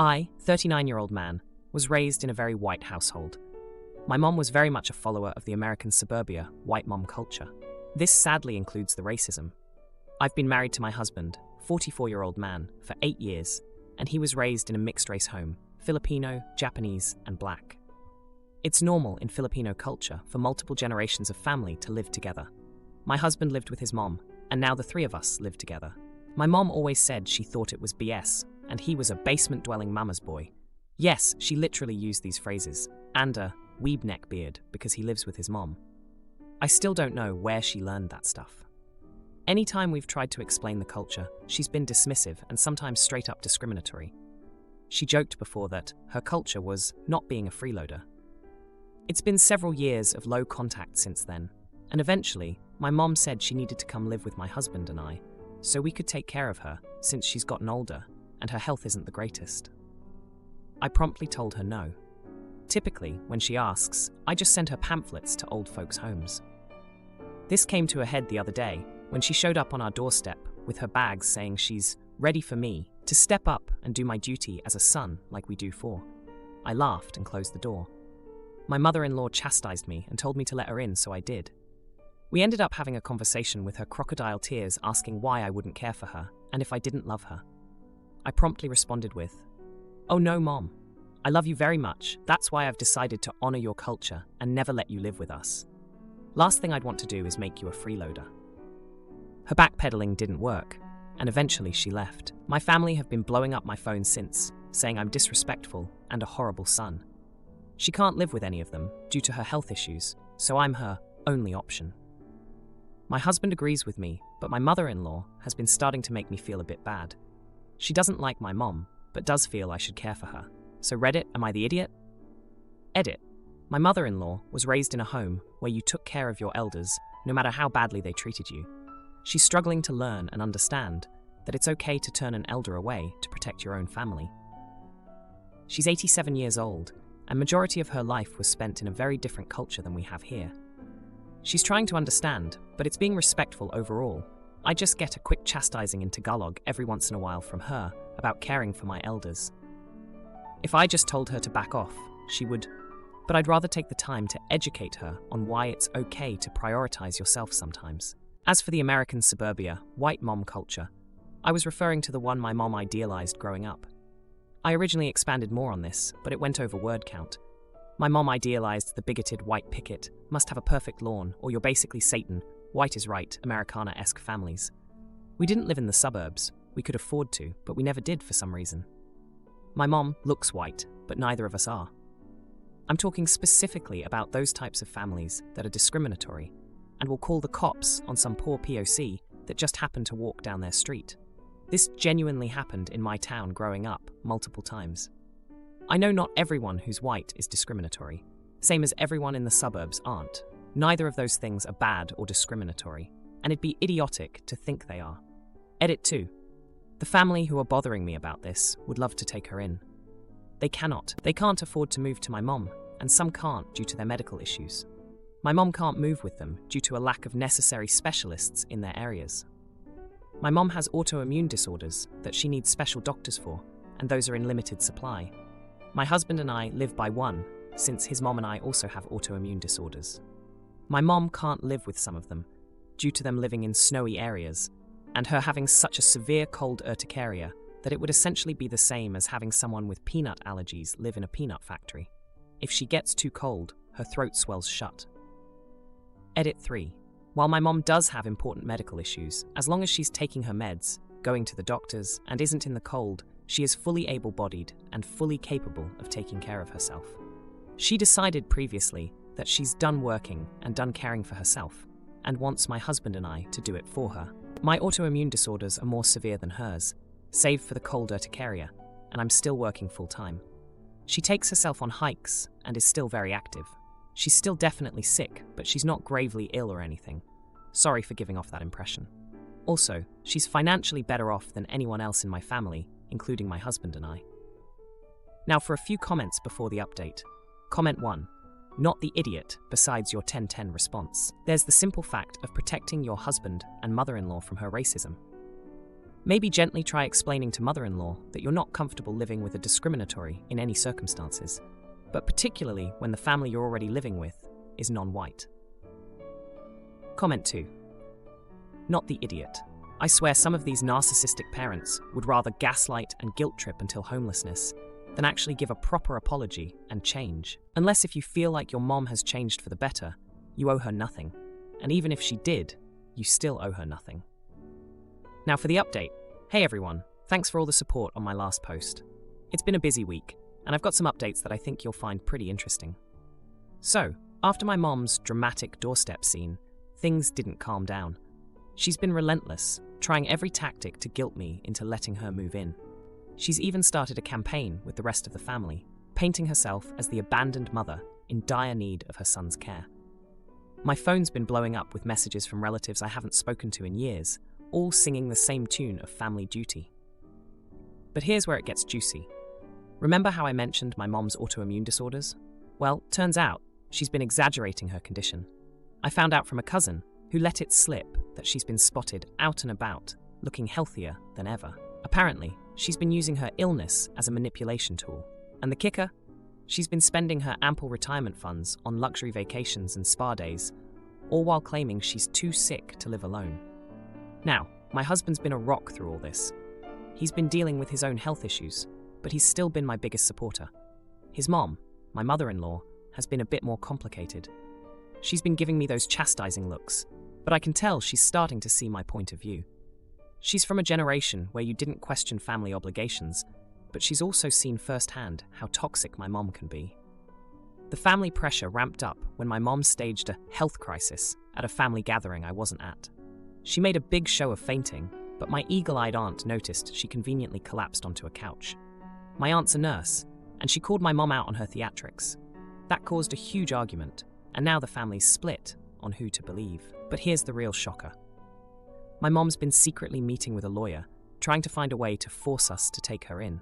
I, 39-year-old man, was raised in a very white household. My mom was very much a follower of the American suburbia, white mom culture. This sadly includes the racism. I've been married to my husband, 44-year-old man, for 8 years, and he was raised in a mixed-race home, Filipino, Japanese, and Black. It's normal in Filipino culture for multiple generations of family to live together. My husband lived with his mom, and now the three of us live together. My mom always said she thought it was BS, and he was a basement-dwelling mama's boy. Yes, she literally used these phrases, and a weeb neck beard because he lives with his mom. I still don't know where she learned that stuff. Anytime we've tried to explain the culture, she's been dismissive and sometimes straight-up discriminatory. She joked before that her culture was not being a freeloader. It's been several years of low contact since then, and eventually, my mom said she needed to come live with my husband and I, so we could take care of her since she's gotten older and her health isn't the greatest. I promptly told her no. Typically, when she asks, I just send her pamphlets to old folks' homes. This came to a head the other day when she showed up on our doorstep with her bags saying she's ready for me to step up and do my duty as a son like we do for. I laughed and closed the door. My mother-in-law chastised me and told me to let her in, so I did. We ended up having a conversation with her crocodile tears asking why I wouldn't care for her and if I didn't love her. I promptly responded with, "Oh no, Mom. I love you very much. That's why I've decided to honor your culture and never let you live with us. Last thing I'd want to do is make you a freeloader." Her backpedaling didn't work, and eventually she left. My family have been blowing up my phone since, saying I'm disrespectful and a horrible son. She can't live with any of them due to her health issues, so I'm her only option. My husband agrees with me, but my mother-in-law has been starting to make me feel a bit bad. She doesn't like my mom, but does feel I should care for her. So Reddit, am I the idiot? Edit. My mother-in-law was raised in a home where you took care of your elders, no matter how badly they treated you. She's struggling to learn and understand that it's okay to turn an elder away to protect your own family. She's 87 years old, and majority of her life was spent in a very different culture than we have here. She's trying to understand, but it's being respectful overall. I just get a quick chastising in Tagalog every once in a while from her about caring for my elders. If I just told her to back off, she would, but I'd rather take the time to educate her on why it's okay to prioritize yourself sometimes. As for the American suburbia, white mom culture, I was referring to the one my mom idealized growing up. I originally expanded more on this, but it went over word count. My mom idealized the bigoted white picket, must have a perfect lawn, or you're basically Satan, white is right, Americana-esque families. We didn't live in the suburbs. We could afford to, but we never did for some reason. My mom looks white, but neither of us are. I'm talking specifically about those types of families that are discriminatory and will call the cops on some poor POC that just happened to walk down their street. This genuinely happened in my town growing up multiple times. I know not everyone who's white is discriminatory, same as everyone in the suburbs aren't. Neither of those things are bad or discriminatory, and it'd be idiotic to think they are. Edit 2. The family who are bothering me about this would love to take her in. They cannot. They can't afford to move to my mom, and some can't due to their medical issues. My mom can't move with them due to a lack of necessary specialists in their areas. My mom has autoimmune disorders that she needs special doctors for, and those are in limited supply. My husband and I live by one, since his mom and I also have autoimmune disorders. My mom can't live with some of them, due to them living in snowy areas, and her having such a severe cold urticaria that it would essentially be the same as having someone with peanut allergies live in a peanut factory. If she gets too cold, her throat swells shut. Edit 3. While my mom does have important medical issues, as long as she's taking her meds, going to the doctors, and isn't in the cold, she is fully able-bodied and fully capable of taking care of herself. She decided previously that she's done working and done caring for herself, and wants my husband and I to do it for her. My autoimmune disorders are more severe than hers, save for the cold urticaria, and I'm still working full-time. She takes herself on hikes and is still very active. She's still definitely sick, but she's not gravely ill or anything. Sorry for giving off that impression. Also, she's financially better off than anyone else in my family, including my husband and I. Now for a few comments before the update. Comment 1. Not the idiot, besides your 10-10 response. There's the simple fact of protecting your husband and mother-in-law from her racism. Maybe gently try explaining to mother-in-law that you're not comfortable living with a discriminatory in any circumstances, but particularly when the family you're already living with is non-white. Comment 2. Not the idiot. I swear some of these narcissistic parents would rather gaslight and guilt trip until homelessness than actually give a proper apology and change. Unless if you feel like your mom has changed for the better, you owe her nothing. And even if she did, you still owe her nothing. Now for the update. Hey everyone, thanks for all the support on my last post. It's been a busy week, and I've got some updates that I think you'll find pretty interesting. So, after my mom's dramatic doorstep scene, things didn't calm down. She's been relentless, trying every tactic to guilt me into letting her move in. She's even started a campaign with the rest of the family, painting herself as the abandoned mother in dire need of her son's care. My phone's been blowing up with messages from relatives I haven't spoken to in years, all singing the same tune of family duty. But here's where it gets juicy. Remember how I mentioned my mom's autoimmune disorders? Well, turns out she's been exaggerating her condition. I found out from a cousin who let it slip that she's been spotted out and about, looking healthier than ever. Apparently, she's been using her illness as a manipulation tool. And the kicker? She's been spending her ample retirement funds on luxury vacations and spa days, all while claiming she's too sick to live alone. Now, my husband's been a rock through all this. He's been dealing with his own health issues, but he's still been my biggest supporter. His mom, my mother-in-law, has been a bit more complicated. She's been giving me those chastising looks, but I can tell she's starting to see my point of view. She's from a generation where you didn't question family obligations, but she's also seen firsthand how toxic my mom can be. The family pressure ramped up when my mom staged a health crisis at a family gathering I wasn't at. She made a big show of fainting, but my eagle-eyed aunt noticed she conveniently collapsed onto a couch. My aunt's a nurse, and she called my mom out on her theatrics. That caused a huge argument, and now the family's split on who to believe. But here's the real shocker. My mom's been secretly meeting with a lawyer, trying to find a way to force us to take her in.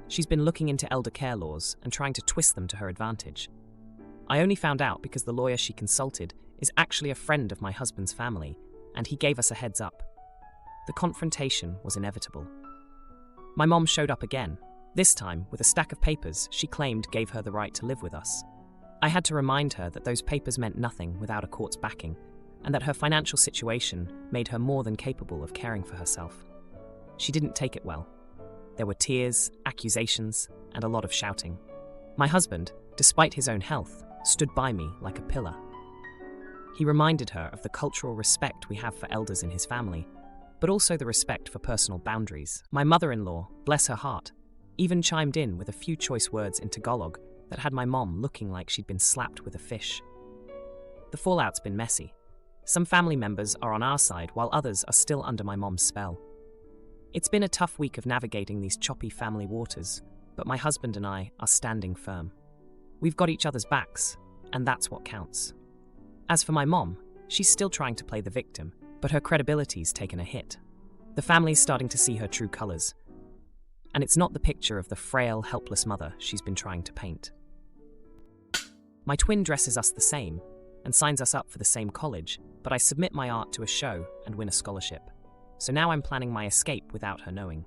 She's been looking into elder care laws and trying to twist them to her advantage. I only found out because the lawyer she consulted is actually a friend of my husband's family, and he gave us a heads up. The confrontation was inevitable. My mom showed up again, this time with a stack of papers she claimed gave her the right to live with us. I had to remind her that those papers meant nothing without a court's backing, and that her financial situation made her more than capable of caring for herself. She didn't take it well. There were tears, accusations, and a lot of shouting. My husband, despite his own health, stood by me like a pillar. He reminded her of the cultural respect we have for elders in his family, but also the respect for personal boundaries. My mother-in-law, bless her heart, even chimed in with a few choice words in Tagalog that had my mom looking like she'd been slapped with a fish. The fallout's been messy. Some family members are on our side while others are still under my mom's spell. It's been a tough week of navigating these choppy family waters, but my husband and I are standing firm. We've got each other's backs, and that's what counts. As for my mom, she's still trying to play the victim, but her credibility's taken a hit. The family's starting to see her true colors, and it's not the picture of the frail, helpless mother she's been trying to paint. My twin dresses us the same and signs us up for the same college, but I submit my art to a show and win a scholarship. So now I'm planning my escape without her knowing.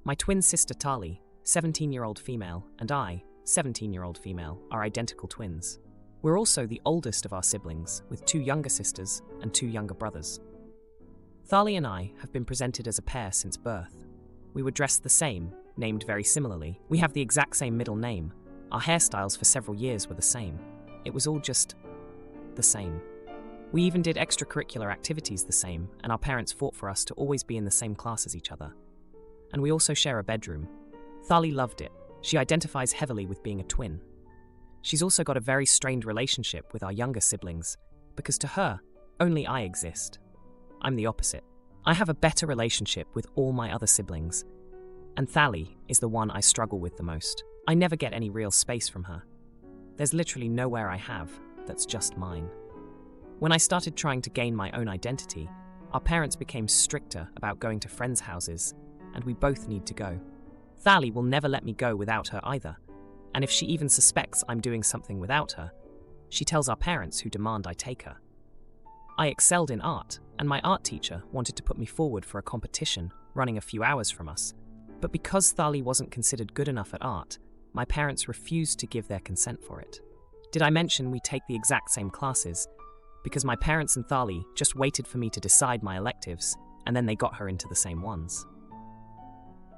My twin sister Tali, 17-year-old female, and I, 17-year-old female, are identical twins. We're also the oldest of our siblings, with 2 younger sisters and 2 younger brothers. Thali and I have been presented as a pair since birth. We were dressed the same, named very similarly. We have the exact same middle name. Our hairstyles for several years were the same. It was all just the same. We even did extracurricular activities the same, and our parents fought for us to always be in the same class as each other. And we also share a bedroom. Thali loved it. She identifies heavily with being a twin. She's also got a very strained relationship with our younger siblings, because to her, only I exist. I'm the opposite. I have a better relationship with all my other siblings, and Thali is the one I struggle with the most. I never get any real space from her. There's literally nowhere I have that's just mine. When I started trying to gain my own identity, our parents became stricter about going to friends' houses, and we both need to go. Thali will never let me go without her either, and if she even suspects I'm doing something without her, she tells our parents who demand I take her. I excelled in art, and my art teacher wanted to put me forward for a competition running a few hours from us. But because Thali wasn't considered good enough at art, my parents refused to give their consent for it. Did I mention we take the exact same classes? Because my parents and Thali just waited for me to decide my electives, and then they got her into the same ones.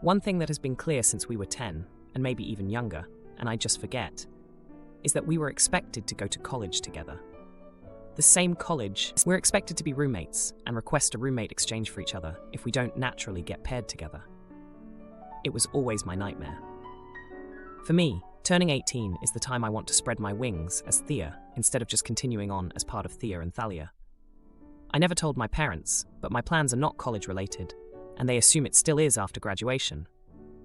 One thing that has been clear since we were 10, and maybe even younger, and I just forget, is that we were expected to go to college together. The same college, we're expected to be roommates and request a roommate exchange for each other if we don't naturally get paired together. It was always my nightmare. For me, turning 18 is the time I want to spread my wings as Thea instead of just continuing on as part of Thea and Thalia. I never told my parents, but my plans are not college related, and they assume it still is after graduation.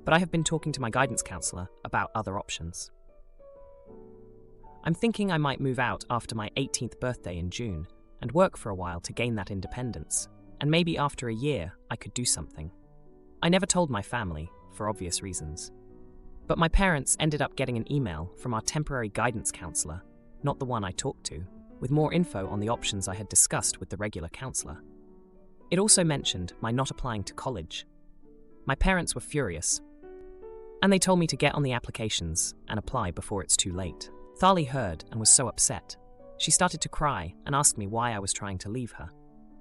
But I have been talking to my guidance counselor about other options. I'm thinking I might move out after my 18th birthday in June and work for a while to gain that independence, and maybe after a year I could do something. I never told my family, for obvious reasons. But my parents ended up getting an email from our temporary guidance counselor, not the one I talked to, with more info on the options I had discussed with the regular counselor. It also mentioned my not applying to college. My parents were furious, and they told me to get on the applications and apply before it's too late. Thali heard and was so upset. She started to cry and asked me why I was trying to leave her.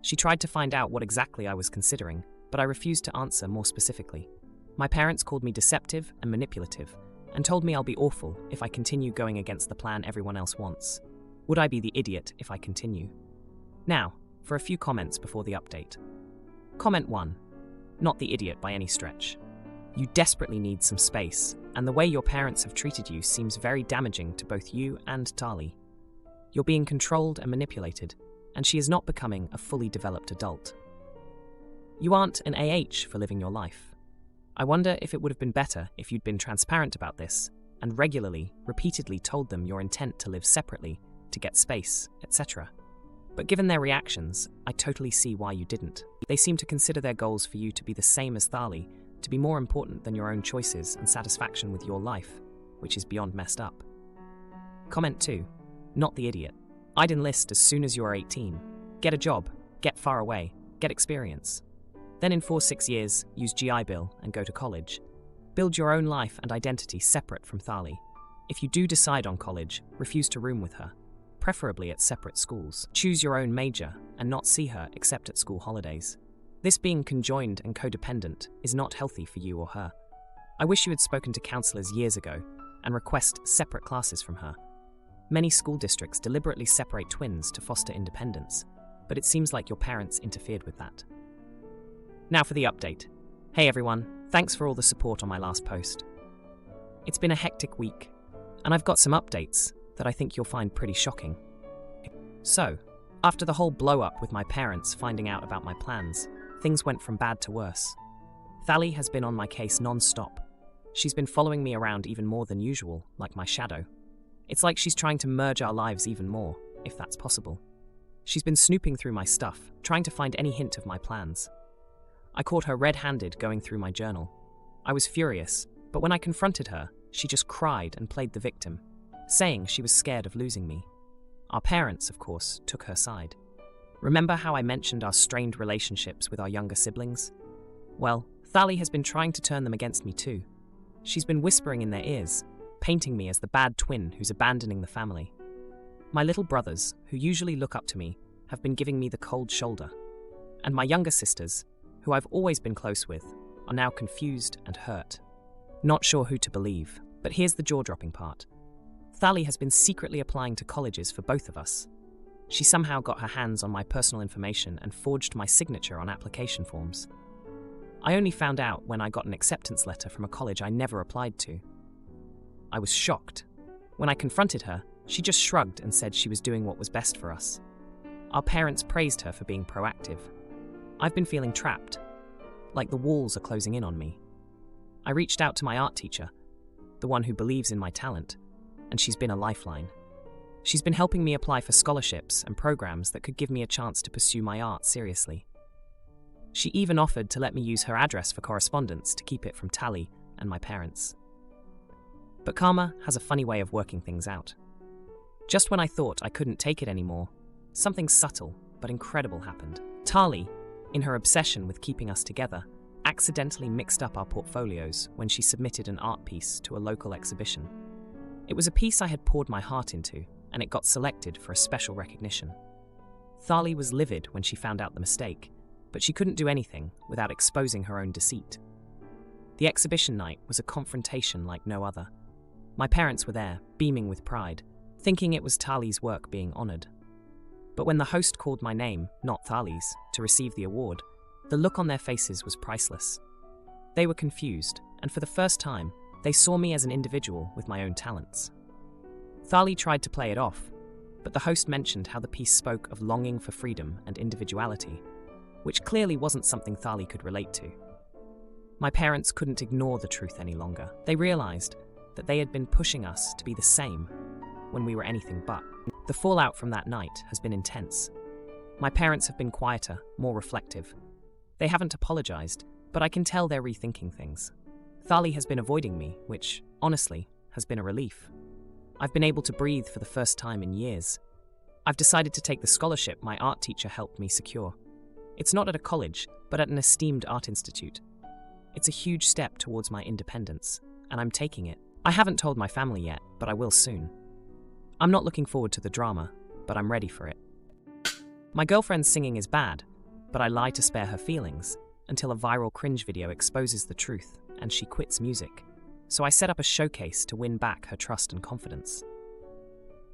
She tried to find out what exactly I was considering, but I refused to answer more specifically. My parents called me deceptive and manipulative, and told me I'll be awful if I continue going against the plan everyone else wants. Would I be the idiot if I continue? Now, for a few comments before the update. Comment 1. Not the idiot by any stretch. You desperately need some space, and the way your parents have treated you seems very damaging to both you and Thali. You're being controlled and manipulated, and she is not becoming a fully developed adult. You aren't an AH for living your life. I wonder if it would have been better if you'd been transparent about this and regularly, repeatedly told them your intent to live separately, to get space, etc. But given their reactions, I totally see why you didn't. They seem to consider their goals for you to be the same as Thali, to be more important than your own choices and satisfaction with your life, which is beyond messed up. Comment 2. Not the idiot. I'd enlist as soon as you're 18. Get a job, get far away, get experience. Then in 4-6 years, use GI Bill and go to college. Build your own life and identity separate from Thali. If you do decide on college, refuse to room with her, preferably at separate schools. Choose your own major and not see her except at school holidays. This being conjoined and codependent is not healthy for you or her. I wish you had spoken to counselors years ago and request separate classes from her. Many school districts deliberately separate twins to foster independence, but it seems like your parents interfered with that. Now for the update. Hey everyone, thanks for all the support on my last post. It's been a hectic week, and I've got some updates that I think you'll find pretty shocking. So, after the whole blow-up with my parents finding out about my plans, things went from bad to worse. Thali has been on my case non-stop. She's been following me around even more than usual, like my shadow. It's like she's trying to merge our lives even more, if that's possible. She's been snooping through my stuff, trying to find any hint of my plans. I caught her red-handed going through my journal. I was furious, but when I confronted her, she just cried and played the victim, saying she was scared of losing me. Our parents, of course, took her side. Remember how I mentioned our strained relationships with our younger siblings? Well, Thali has been trying to turn them against me too. She's been whispering in their ears, painting me as the bad twin who's abandoning the family. My little brothers, who usually look up to me, have been giving me the cold shoulder. And my younger sisters, who I've always been close with, are now confused and hurt. Not sure who to believe, but here's the jaw-dropping part. Thali has been secretly applying to colleges for both of us. She somehow got her hands on my personal information and forged my signature on application forms. I only found out when I got an acceptance letter from a college I never applied to. I was shocked. When I confronted her, she just shrugged and said she was doing what was best for us. Our parents praised her for being proactive. I've been feeling trapped, like the walls are closing in on me. I reached out to my art teacher, the one who believes in my talent, and she's been a lifeline. She's been helping me apply for scholarships and programs that could give me a chance to pursue my art seriously. She even offered to let me use her address for correspondence to keep it from Thali and my parents. But karma has a funny way of working things out. Just when I thought I couldn't take it anymore, something subtle, but incredible happened. Tali, in her obsession with keeping us together, accidentally mixed up our portfolios when she submitted an art piece to a local exhibition. It was a piece I had poured my heart into, and it got selected for a special recognition. Tali was livid when she found out the mistake, but she couldn't do anything without exposing her own deceit. The exhibition night was a confrontation like no other. My parents were there, beaming with pride, thinking it was Tali's work being honoured. But when the host called my name, not Tali's, to receive the award, the look on their faces was priceless. They were confused, and for the first time, they saw me as an individual with my own talents. Tali tried to play it off, but the host mentioned how the piece spoke of longing for freedom and individuality, which clearly wasn't something Tali could relate to. My parents couldn't ignore the truth any longer. They realized that they had been pushing us to be the same when we were anything but. The fallout from that night has been intense. My parents have been quieter, more reflective. They haven't apologized, but I can tell they're rethinking things. Tali has been avoiding me, which, honestly, has been a relief. I've been able to breathe for the first time in years. I've decided to take the scholarship my art teacher helped me secure. It's not at a college, but at an esteemed art institute. It's a huge step towards my independence, and I'm taking it. I haven't told my family yet, but I will soon. I'm not looking forward to the drama, but I'm ready for it. My girlfriend's singing is bad, but I lie to spare her feelings until a viral cringe video exposes the truth and she quits music. So I set up a showcase to win back her trust and confidence.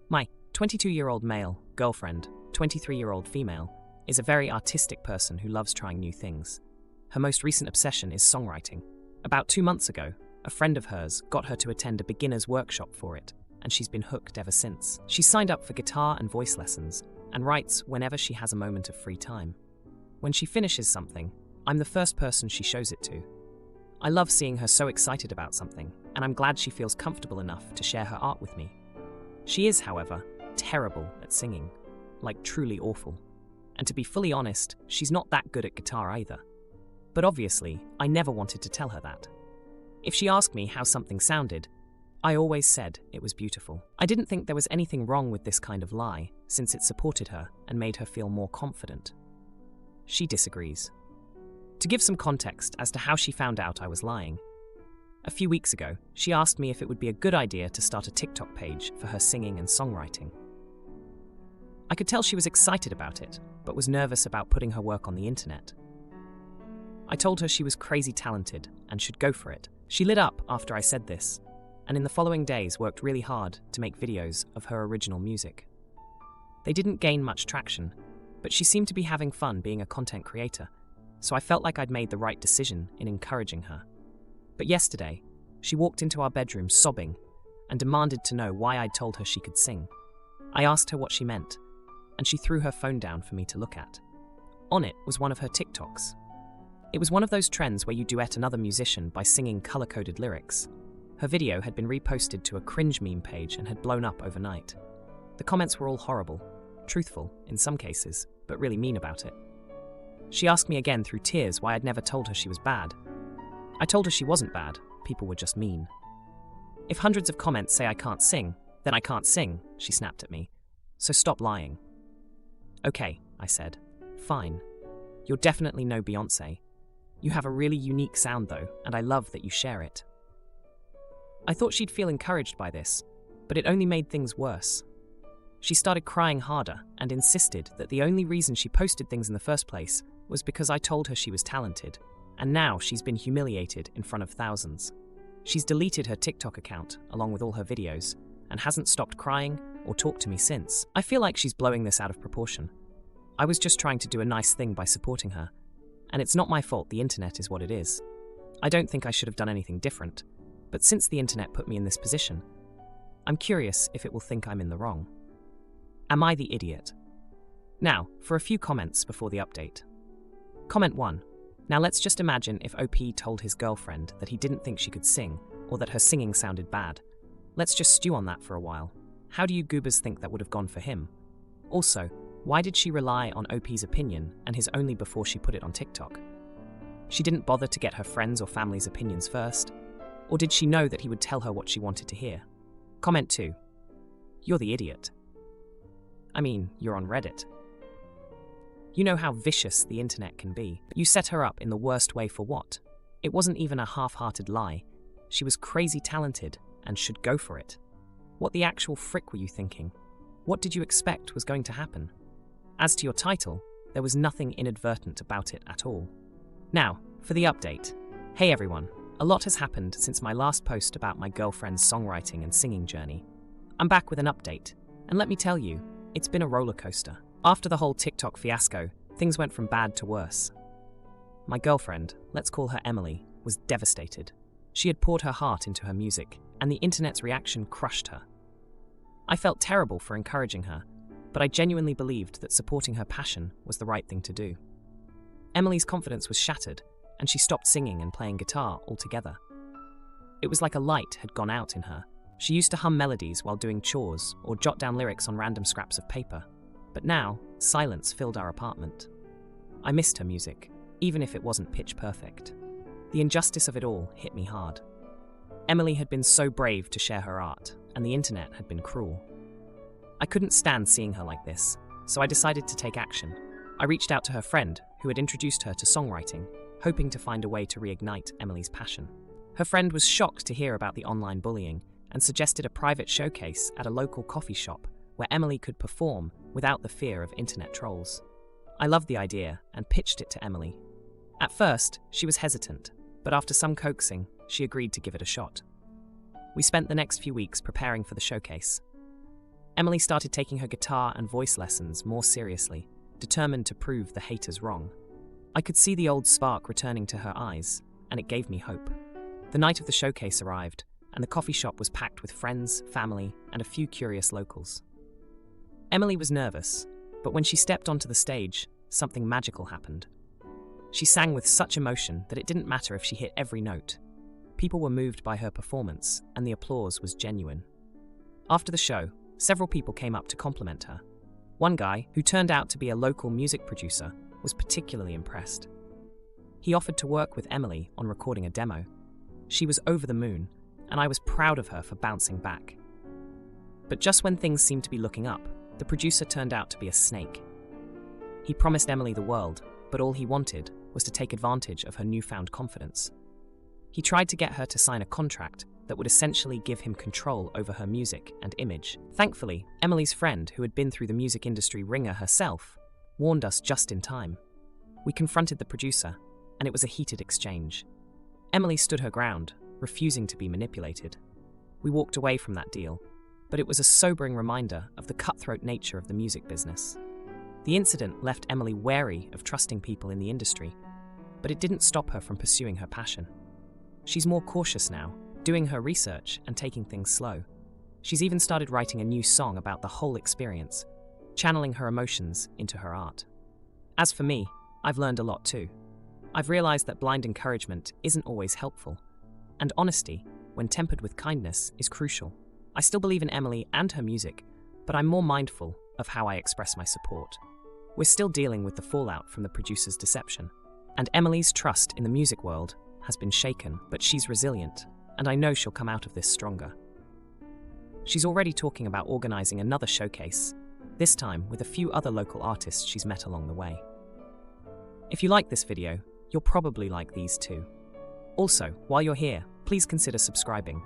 My 22-year-old male girlfriend, 23-year-old female, is a very artistic person who loves trying new things. Her most recent obsession is songwriting. About 2 months ago, a friend of hers got her to attend a beginner's workshop for it, and she's been hooked ever since. She's signed up for guitar and voice lessons, and writes whenever she has a moment of free time. When she finishes something, I'm the first person she shows it to. I love seeing her so excited about something, and I'm glad she feels comfortable enough to share her art with me. She is, however, terrible at singing, like truly awful. And to be fully honest, she's not that good at guitar either. But obviously, I never wanted to tell her that. If she asked me how something sounded, I always said it was beautiful. I didn't think there was anything wrong with this kind of lie, since it supported her and made her feel more confident. She disagrees. To give some context as to how she found out I was lying, a few weeks ago, she asked me if it would be a good idea to start a TikTok page for her singing and songwriting. I could tell she was excited about it, but was nervous about putting her work on the internet. I told her she was crazy talented and should go for it. She lit up after I said this, and in the following days worked really hard to make videos of her original music. They didn't gain much traction, but she seemed to be having fun being a content creator, so I felt like I'd made the right decision in encouraging her. But yesterday, she walked into our bedroom sobbing and demanded to know why I'd told her she could sing. I asked her what she meant, and she threw her phone down for me to look at. On it was one of her TikToks. It was one of those trends where you duet another musician by singing color-coded lyrics. Her video had been reposted to a cringe meme page and had blown up overnight. The comments were all horrible, truthful in some cases, but really mean about it. She asked me again through tears why I'd never told her she was bad. I told her she wasn't bad, people were just mean. If hundreds of comments say I can't sing, then I can't sing, she snapped at me. So stop lying. Okay, I said. Fine. You're definitely no Beyoncé. You have a really unique sound though, and I love that you share it. I thought she'd feel encouraged by this, but it only made things worse. She started crying harder and insisted that the only reason she posted things in the first place was because I told her she was talented, and now she's been humiliated in front of thousands. She's deleted her TikTok account along with all her videos and hasn't stopped crying or talked to me since. I feel like she's blowing this out of proportion. I was just trying to do a nice thing by supporting her, and it's not my fault the internet is what it is. I don't think I should have done anything different, but since the internet put me in this position, I'm curious if it will think I'm in the wrong. Am I the idiot? Now, for a few comments before the update. Comment 1. Now let's just imagine if OP told his girlfriend that he didn't think she could sing, or that her singing sounded bad. Let's just stew on that for a while. How do you goobers think that would have gone for him? Also, why did she rely on OP's opinion and his only before she put it on TikTok? She didn't bother to get her friends' or family's opinions first? Or did she know that he would tell her what she wanted to hear? Comment 2. You're the idiot. I mean, you're on Reddit. You know how vicious the internet can be. You set her up in the worst way for what? It wasn't even a half-hearted lie. She was crazy talented and should go for it. What the actual frick were you thinking? What did you expect was going to happen? As to your title, there was nothing inadvertent about it at all. Now, for the update. Hey everyone, a lot has happened since my last post about my girlfriend's songwriting and singing journey. I'm back with an update, and let me tell you, it's been a roller coaster. After the whole TikTok fiasco, things went from bad to worse. My girlfriend, let's call her Emily, was devastated. She had poured her heart into her music, and the internet's reaction crushed her. I felt terrible for encouraging her, but I genuinely believed that supporting her passion was the right thing to do. Emily's confidence was shattered, and she stopped singing and playing guitar altogether. It was like a light had gone out in her. She used to hum melodies while doing chores or jot down lyrics on random scraps of paper. But now, silence filled our apartment. I missed her music, even if it wasn't pitch perfect. The injustice of it all hit me hard. Emily had been so brave to share her art, and the internet had been cruel. I couldn't stand seeing her like this, so I decided to take action. I reached out to her friend, who had introduced her to songwriting, hoping to find a way to reignite Emily's passion. Her friend was shocked to hear about the online bullying and suggested a private showcase at a local coffee shop where Emily could perform without the fear of internet trolls. I loved the idea and pitched it to Emily. At first, she was hesitant, but after some coaxing, she agreed to give it a shot. We spent the next few weeks preparing for the showcase. Emily started taking her guitar and voice lessons more seriously, determined to prove the haters wrong. I could see the old spark returning to her eyes, and it gave me hope. The night of the showcase arrived, and the coffee shop was packed with friends, family, and a few curious locals. Emily was nervous, but when she stepped onto the stage, something magical happened. She sang with such emotion that it didn't matter if she hit every note. People were moved by her performance, and the applause was genuine. After the show, several people came up to compliment her. One guy, who turned out to be a local music producer, was particularly impressed. He offered to work with Emily on recording a demo. She was over the moon, and I was proud of her for bouncing back. But just when things seemed to be looking up, the producer turned out to be a snake. He promised Emily the world, but all he wanted was to take advantage of her newfound confidence. He tried to get her to sign a contract that would essentially give him control over her music and image. Thankfully, Emily's friend, who had been through the music industry ringer herself, warned us just in time. We confronted the producer, and it was a heated exchange. Emily stood her ground, refusing to be manipulated. We walked away from that deal, but it was a sobering reminder of the cutthroat nature of the music business. The incident left Emily wary of trusting people in the industry, but it didn't stop her from pursuing her passion. She's more cautious now, doing her research and taking things slow. She's even started writing a new song about the whole experience, channeling her emotions into her art. As for me, I've learned a lot too. I've realized that blind encouragement isn't always helpful, and honesty, when tempered with kindness, is crucial. I still believe in Emily and her music, but I'm more mindful of how I express my support. We're still dealing with the fallout from the producer's deception, and Emily's trust in the music world has been shaken, but she's resilient, and I know she'll come out of this stronger. She's already talking about organizing another showcase, this time with a few other local artists she's met along the way. If you like this video, you'll probably like these too. Also, while you're here, please consider subscribing.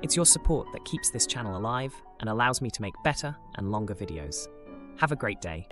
It's your support that keeps this channel alive and allows me to make better and longer videos. Have a great day.